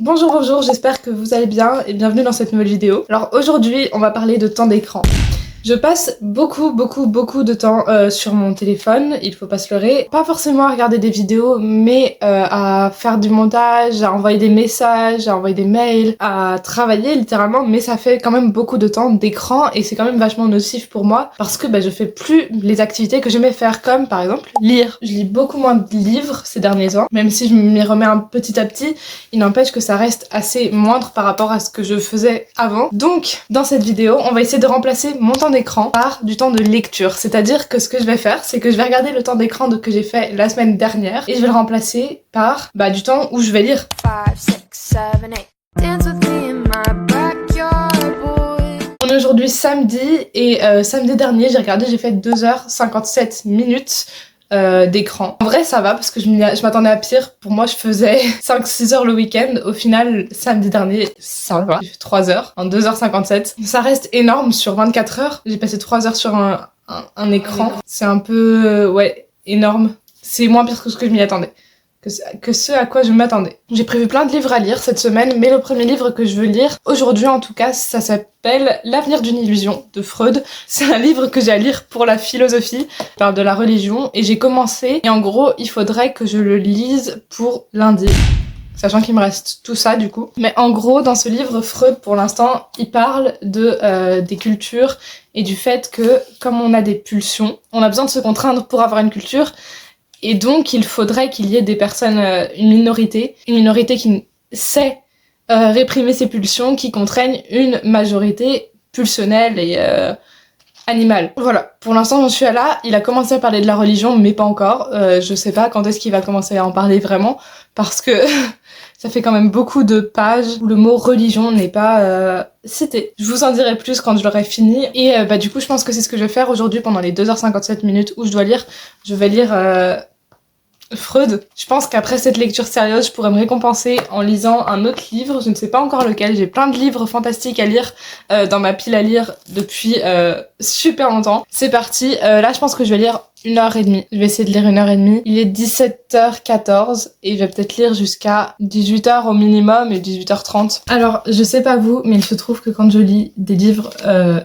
Bonjour, bonjour, j'espère que vous allez bien et bienvenue dans cette nouvelle vidéo. Alors aujourd'hui, on va parler de temps d'écran. Je passe beaucoup de temps sur mon téléphone, il faut pas se leurrer. Pas forcément à regarder des vidéos, mais à faire du montage, à envoyer des messages, à envoyer des mails, à travailler littéralement, mais ça fait quand même beaucoup de temps d'écran et c'est quand même vachement nocif pour moi parce que je fais plus les activités que j'aimais faire, comme par exemple lire. Je lis beaucoup moins de livres ces derniers temps, même si je m'y remets un petit à petit, il n'empêche que ça reste assez moindre par rapport à ce que je faisais avant. Donc dans cette vidéo, on va essayer de remplacer mon temps d'écran par du temps de lecture. C'est-à-dire que ce que je vais faire, c'est que je vais regarder le temps d'écran que j'ai fait la semaine dernière et je vais le remplacer par du temps où je vais lire. 5, 6, 7, 8. Dance with me in my backyard, boy. On est aujourd'hui samedi et samedi dernier, j'ai fait 2h57 minutes d'écran. En vrai ça va parce que je m'attendais à pire. Pour moi je faisais 5-6 heures le week-end. Au final samedi dernier ça va, j'ai fait 3 heures en 2h57. Ça reste énorme sur 24 heures. J'ai passé 3 heures sur un écran. C'est un peu énorme. C'est moins pire que ce que je m'y attendais. Que ce à quoi je m'attendais. J'ai prévu plein de livres à lire cette semaine, mais le premier livre que je veux lire, aujourd'hui en tout cas, ça s'appelle L'avenir d'une illusion de Freud. C'est un livre que j'ai à lire pour la philosophie, il parle de la religion, et j'ai commencé, et en gros, il faudrait que je le lise pour lundi. Sachant qu'il me reste tout ça du coup. Mais en gros, dans ce livre, Freud, pour l'instant, il parle des cultures et du fait que, comme on a des pulsions, on a besoin de se contraindre pour avoir une culture. Et donc, il faudrait qu'il y ait des personnes, une minorité qui sait réprimer ses pulsions, qui contraignent une majorité pulsionnelle et animale. Voilà, pour l'instant j'en suis à là. Il a commencé à parler de la religion, mais pas encore. Je sais pas quand est-ce qu'il va commencer à en parler vraiment, parce que ça fait quand même beaucoup de pages où le mot religion n'est pas cité. Je vous en dirai plus quand je l'aurai fini. Et du coup, je pense que c'est ce que je vais faire aujourd'hui pendant les 2h57 minutes où je dois lire. Je vais lire Freud. Je pense qu'après cette lecture sérieuse, je pourrais me récompenser en lisant un autre livre. Je ne sais pas encore lequel. J'ai plein de livres fantastiques à lire dans ma pile à lire depuis super longtemps. C'est parti. Là, je pense que je vais lire 1h30. Je vais essayer de lire 1h30. Il est 17h14 et je vais peut-être lire jusqu'à 18h au minimum et 18h30. Alors, je sais pas vous, mais il se trouve que quand je lis des livres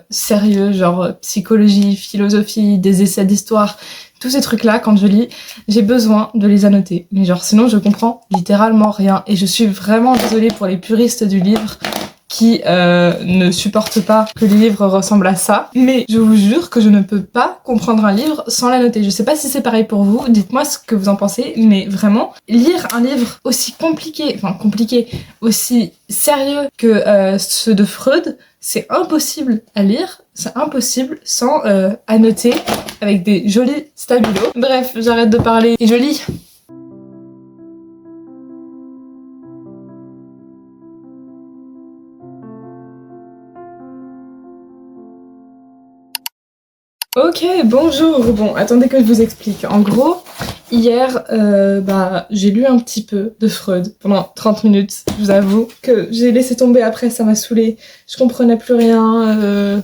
sérieux, genre psychologie, philosophie, des essais d'histoire, tous ces trucs-là, quand je lis, j'ai besoin de les annoter. Mais genre, sinon, je comprends littéralement rien. Et je suis vraiment désolée pour les puristes du livre qui ne supportent pas que les livres ressemblent à ça. Mais je vous jure que je ne peux pas comprendre un livre sans l'annoter. Je sais pas si c'est pareil pour vous, dites-moi ce que vous en pensez, mais vraiment, lire un livre aussi compliqué, aussi sérieux que ceux de Freud, c'est impossible à lire, c'est impossible sans annoter avec des jolis stabilos. Bref, j'arrête de parler et je lis. Ok, bonjour. Bon, attendez que je vous explique. En gros, hier, j'ai lu un petit peu de Freud pendant 30 minutes. Je vous avoue que j'ai laissé tomber après, ça m'a saoulée. Je comprenais plus rien.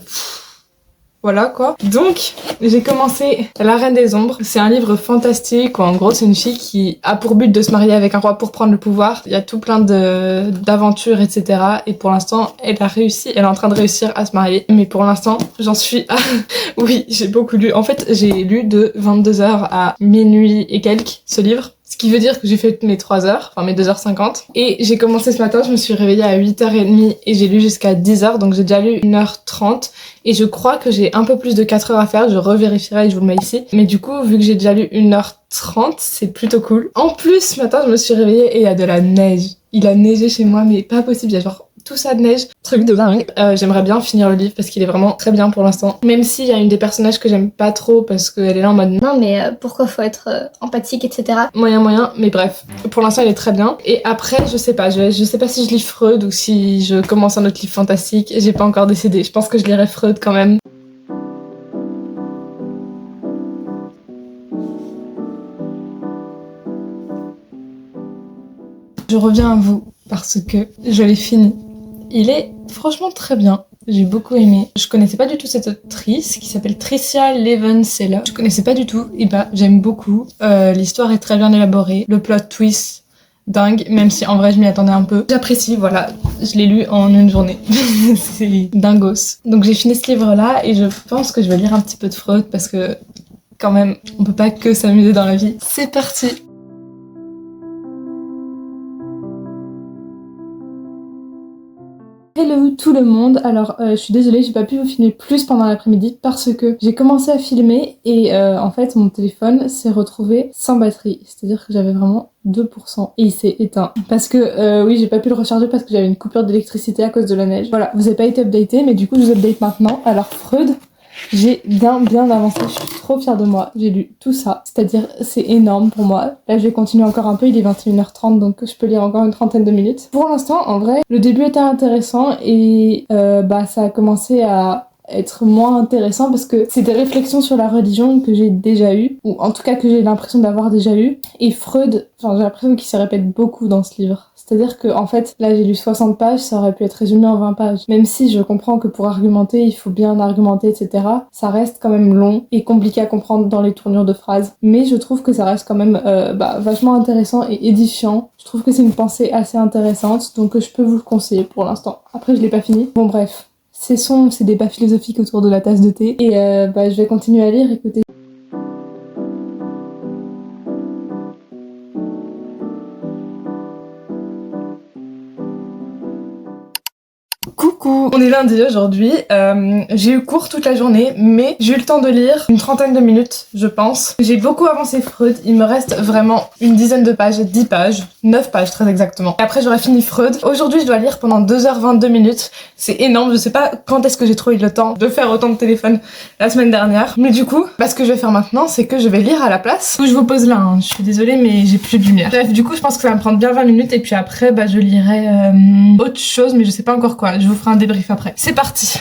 Voilà quoi. Donc, j'ai commencé La Reine des Ombres. C'est un livre fantastique où en gros c'est une fille qui a pour but de se marier avec un roi pour prendre le pouvoir. Il y a tout plein d'aventures, etc. Et pour l'instant, elle a réussi. Elle est en train de réussir à se marier. Mais pour l'instant, j'en suis à... Oui, j'ai beaucoup lu. En fait, j'ai lu de 22h à minuit et quelques ce livre. Ce qui veut dire que j'ai fait mes 3 heures, enfin mes 2h50. Et j'ai commencé ce matin, je me suis réveillée à 8h30 et j'ai lu jusqu'à 10h, donc j'ai déjà lu 1h30. Et je crois que j'ai un peu plus de 4 heures à faire, je revérifierai et je vous le mets ici. Mais du coup, vu que j'ai déjà lu 1h30, c'est plutôt cool. En plus, ce matin, je me suis réveillée et il y a de la neige. Il a neigé chez moi, mais pas possible, il y a genre tout ça de neige, truc de dingue. J'aimerais bien finir le livre parce qu'il est vraiment très bien pour l'instant. Même s'il y a une des personnages que j'aime pas trop parce qu'elle est là en mode non mais pourquoi faut être empathique, etc. Moyen, mais bref. Pour l'instant il est très bien. Et après je sais pas si je lis Freud ou si je commence un autre livre fantastique. J'ai pas encore décidé. Je pense que je lirai Freud quand même. Je reviens à vous parce que je l'ai fini. Il est franchement très bien. J'ai beaucoup aimé. Je connaissais pas du tout cette autrice qui s'appelle Tricia Levenseller. Je connaissais pas du tout. Et j'aime beaucoup. L'histoire est très bien élaborée. Le plot twist dingue, même si en vrai je m'y attendais un peu. J'apprécie, voilà, je l'ai lu en une journée. C'est dingos. Donc j'ai fini ce livre-là et je pense que je vais lire un petit peu de Freud parce que quand même, on peut pas que s'amuser dans la vie. C'est parti! Hello tout le monde, alors je suis désolée, j'ai pas pu vous filmer plus pendant l'après-midi parce que j'ai commencé à filmer et en fait mon téléphone s'est retrouvé sans batterie, c'est-à-dire que j'avais vraiment 2% et il s'est éteint. Parce que oui, j'ai pas pu le recharger parce que j'avais une coupure d'électricité à cause de la neige. Voilà, vous avez pas été updaté mais du coup je vous update maintenant. Alors Freud, j'ai bien avancé, je suis trop fière de moi, j'ai lu tout ça, c'est-à-dire c'est énorme pour moi. Là je vais continuer encore un peu, il est 21h30 donc je peux lire encore une trentaine de minutes. Pour l'instant en vrai, le début était intéressant et ça a commencé à être moins intéressant parce que c'est des réflexions sur la religion que j'ai déjà eues, ou en tout cas que j'ai l'impression d'avoir déjà eues. Et Freud, j'ai l'impression qu'il se répète beaucoup dans ce livre. C'est-à-dire que en fait, là j'ai lu 60 pages, ça aurait pu être résumé en 20 pages. Même si je comprends que pour argumenter, il faut bien argumenter, etc. Ça reste quand même long et compliqué à comprendre dans les tournures de phrases. Mais je trouve que ça reste quand même vachement intéressant et édifiant. Je trouve que c'est une pensée assez intéressante, donc je peux vous le conseiller pour l'instant. Après, je l'ai pas fini. Bon bref, cessons ces débats philosophiques autour de la tasse de thé. Et je vais continuer à lire, écoutez. Coucou, on est lundi aujourd'hui, j'ai eu cours toute la journée mais j'ai eu le temps de lire une trentaine de minutes je pense. J'ai beaucoup avancé Freud, il me reste vraiment une dizaine de pages, 10 pages, 9 pages très exactement. Et après j'aurai fini Freud. Aujourd'hui je dois lire pendant 2h22 minutes, c'est énorme, je sais pas quand est-ce que j'ai trouvé le temps de faire autant de téléphone la semaine dernière. Mais du coup, ce que je vais faire maintenant c'est que je vais lire à la place où je vous pose là, hein. Je suis désolée mais j'ai plus de lumière. Bref, du coup je pense que ça va me prendre bien 20 minutes et puis après je lirai autre chose mais je sais pas encore quoi. Je vous ferai un débrief après. C'est parti!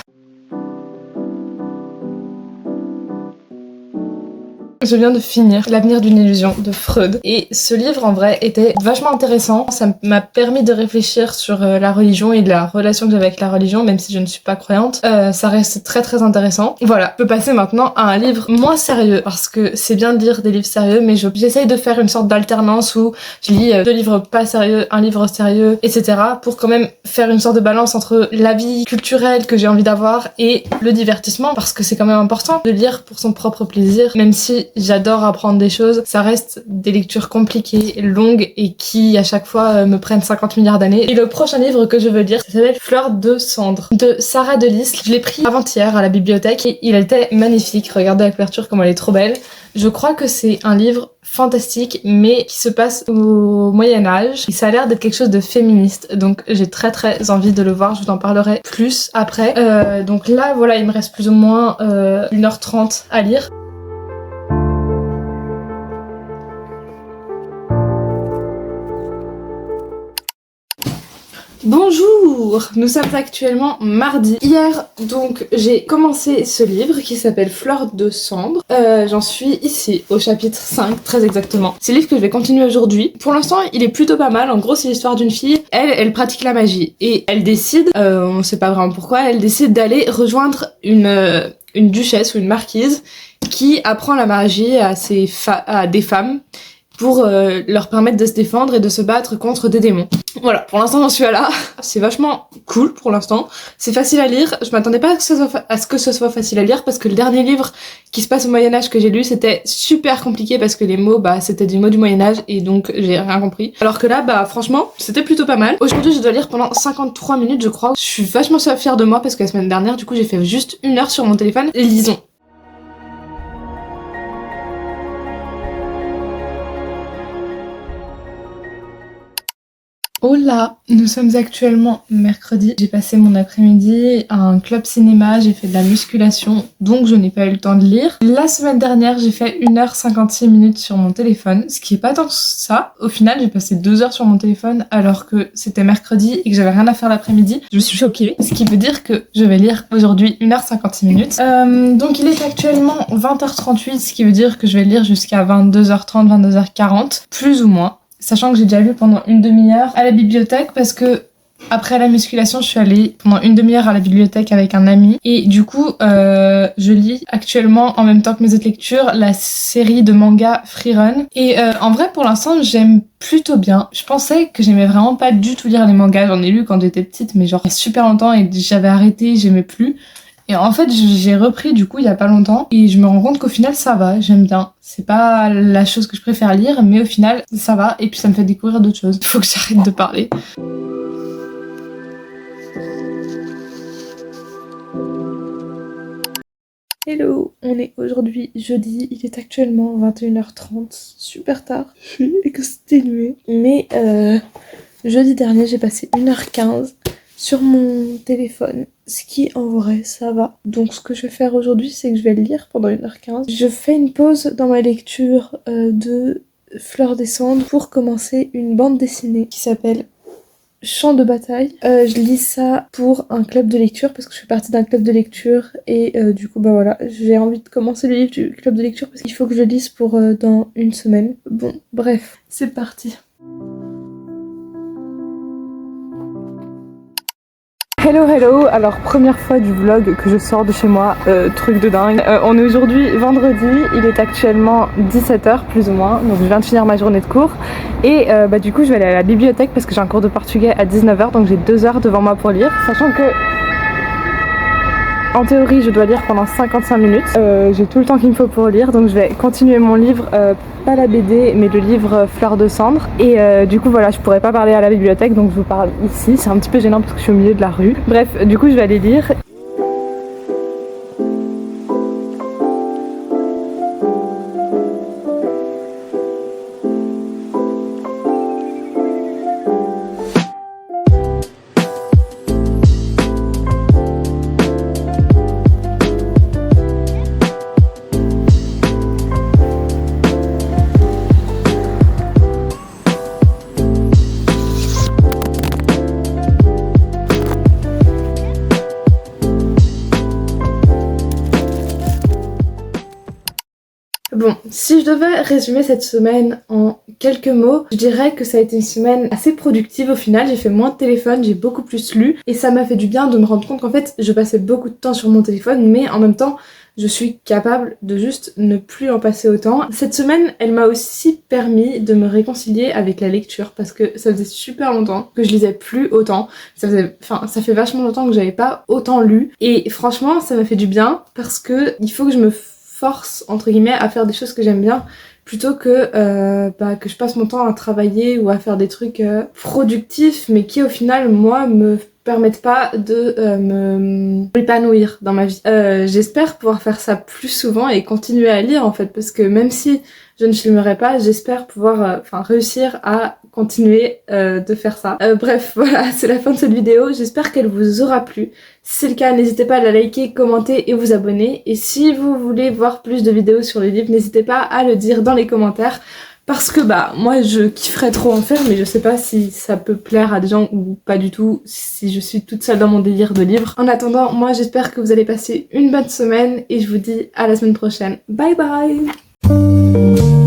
Je viens de finir L'avenir d'une illusion de Freud et ce livre en vrai était vachement intéressant. Ça m'a permis de réfléchir sur la religion et la relation que j'avais avec la religion, même si je ne suis pas croyante. Ça reste très intéressant. Voilà, je peux passer maintenant à un livre moins sérieux parce que c'est bien de lire des livres sérieux mais j'essaye de faire une sorte d'alternance où je lis 2 livres pas sérieux, un livre sérieux, etc. pour quand même faire une sorte de balance entre la vie culturelle que j'ai envie d'avoir et le divertissement parce que c'est quand même important de lire pour son propre plaisir, même si j'adore apprendre des choses, ça reste des lectures compliquées, longues et qui à chaque fois me prennent 50 milliards d'années. Et le prochain livre que je veux lire, ça s'appelle Fleur de cendre de Sarah de Lisle. Je l'ai pris avant-hier à la bibliothèque et il était magnifique. Regardez la couverture comme elle est trop belle. Je crois que c'est un livre fantastique mais qui se passe au Moyen-Âge et ça a l'air d'être quelque chose de féministe, donc j'ai très envie de le voir. Je vous en parlerai plus après. Donc là voilà, il me reste plus ou moins 1h30 à lire. Bonjour, nous sommes actuellement mardi. Hier, donc, j'ai commencé ce livre qui s'appelle Fleur de cendre. J'en suis ici, au chapitre 5, très exactement. C'est le livre que je vais continuer aujourd'hui. Pour l'instant, il est plutôt pas mal. En gros, c'est l'histoire d'une fille. Elle pratique la magie. Et elle décide, on sait pas vraiment pourquoi, elle décide d'aller rejoindre une duchesse ou une marquise qui apprend la magie à des femmes pour leur permettre de se défendre et de se battre contre des démons. Voilà, pour l'instant j'en suis à là. C'est vachement cool pour l'instant. C'est facile à lire. Je m'attendais pas à ce que ce soit facile à lire parce que le dernier livre qui se passe au Moyen-Âge que j'ai lu, c'était super compliqué parce que les mots, c'était des mots du Moyen-Âge et donc j'ai rien compris. Alors que là, franchement, c'était plutôt pas mal. Aujourd'hui, je dois lire pendant 53 minutes, je crois. Je suis vachement fière de moi parce que la semaine dernière, du coup, j'ai fait juste 1 heure sur mon téléphone. Lisons. Oh là, nous sommes actuellement mercredi. J'ai passé mon après-midi à un club cinéma, j'ai fait de la musculation, donc je n'ai pas eu le temps de lire. La semaine dernière, j'ai fait 1h56 minutes sur mon téléphone, ce qui est pas tant que ça. Au final, j'ai passé 2 heures sur mon téléphone alors que c'était mercredi et que j'avais rien à faire l'après-midi. Je suis choquée, ce qui veut dire que je vais lire aujourd'hui 1h56 minutes. Donc il est actuellement 20h38, ce qui veut dire que je vais lire jusqu'à 22h30, 22h40, plus ou moins. Sachant que j'ai déjà lu pendant une demi-heure à la bibliothèque parce que Après la musculation, je suis allée pendant une demi-heure à la bibliothèque avec un ami. Et du coup, je lis actuellement, en même temps que mes autres lectures, la série de manga Freerun. Et en vrai, pour l'instant, j'aime plutôt bien. Je pensais que j'aimais vraiment pas du tout lire les mangas. J'en ai lu quand j'étais petite, mais genre il y a super longtemps et j'avais arrêté, j'aimais plus. Et en fait, j'ai repris du coup il y a pas longtemps et je me rends compte qu'au final ça va, j'aime bien. C'est pas la chose que je préfère lire, mais au final ça va et puis ça me fait découvrir d'autres choses. Il faut que j'arrête de parler. Hello, on est aujourd'hui jeudi, il est actuellement 21h30, super tard, je suis exténuée. Mais jeudi dernier j'ai passé 1h15 sur mon téléphone, ce qui en vrai ça va. Donc ce que je vais faire aujourd'hui c'est que je vais lire pendant 1h15. Je fais une pause dans ma lecture de Fleur des Cendres pour commencer une bande dessinée qui s'appelle Champ de bataille. Je lis ça pour un club de lecture parce que je fais partie d'un club de lecture et du coup bah voilà, j'ai envie de commencer le livre du club de lecture parce qu'il faut que je le lise pour dans une semaine. Bon bref, c'est parti. Hello, alors première fois du vlog que je sors de chez moi, truc de dingue. On est aujourd'hui vendredi, il est actuellement 17h plus ou moins, donc je viens de finir ma journée de cours. Et du coup je vais aller à la bibliothèque parce que j'ai un cours de portugais à 19h, donc j'ai 2 heures devant moi pour lire. Sachant que en théorie je dois lire pendant 55 minutes, j'ai tout le temps qu'il me faut pour lire, donc je vais continuer mon livre, pas la BD mais le livre Fleur de Cendre. Et du coup voilà, je pourrais pas parler à la bibliothèque donc je vous parle ici, c'est un petit peu gênant parce que je suis au milieu de la rue. Bref, du coup je vais aller lire. Bon, si je devais résumer cette semaine en quelques mots, je dirais que ça a été une semaine assez productive au final. J'ai fait moins de téléphone, j'ai beaucoup plus lu et ça m'a fait du bien de me rendre compte qu'en fait je passais beaucoup de temps sur mon téléphone mais en même temps je suis capable de juste ne plus en passer autant. Cette semaine, elle m'a aussi permis de me réconcilier avec la lecture parce que ça faisait super longtemps que je lisais plus autant. Ça fait vachement longtemps que j'avais pas autant lu et franchement ça m'a fait du bien parce que il faut que je me force entre guillemets à faire des choses que j'aime bien plutôt que que je passe mon temps à travailler ou à faire des trucs productifs mais qui au final moi me permettent pas de m'épanouir dans ma vie. J'espère pouvoir faire ça plus souvent et continuer à lire en fait parce que même si je ne filmerai pas, j'espère pouvoir réussir à continuer de faire ça. Bref, voilà, c'est la fin de cette vidéo. J'espère qu'elle vous aura plu. Si c'est le cas, n'hésitez pas à la liker, commenter et vous abonner. Et si vous voulez voir plus de vidéos sur les livres, n'hésitez pas à le dire dans les commentaires. Parce que moi je kifferais trop en faire mais je sais pas si ça peut plaire à des gens ou pas du tout si je suis toute seule dans mon délire de livres. En attendant, moi j'espère que vous allez passer une bonne semaine et je vous dis à la semaine prochaine. Bye bye.